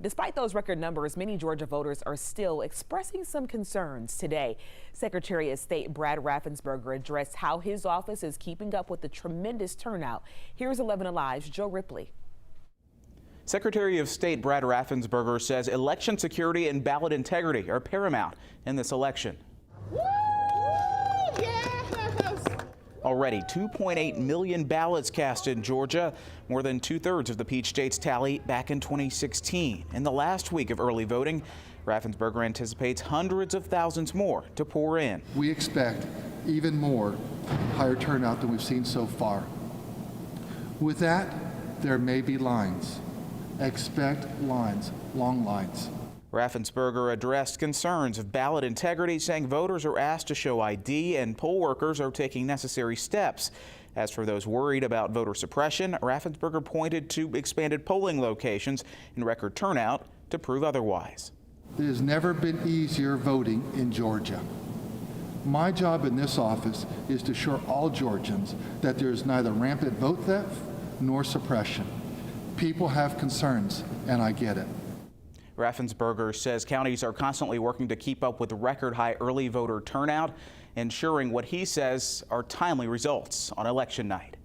Despite those record numbers, many Georgia voters are still expressing some concerns today. Secretary of State Brad Raffensperger addressed how his office is keeping up with the tremendous turnout. Here's 11 Alive's Joe Ripley. Secretary of State Brad Raffensperger says election security and ballot integrity are paramount in this election. Already 2.8 million ballots cast in Georgia, more than 2/3 of the Peach State's tally back in 2016. In the last week of early voting, Raffensperger anticipates hundreds of thousands more to pour in. We expect even more higher turnout than we've seen so far. With that, there may be lines. Expect lines, long lines. Raffensperger addressed concerns of ballot integrity, saying voters are asked to show ID and poll workers are taking necessary steps. As for those worried about voter suppression, Raffensperger pointed to expanded polling locations and record turnout to prove otherwise. It has never been easier voting in Georgia. My job in this office is to assure all Georgians that there is neither rampant vote theft nor suppression. People have concerns, and I get it. Raffensperger says counties are constantly working to keep up with record high early voter turnout, ensuring what he says are timely results on election night.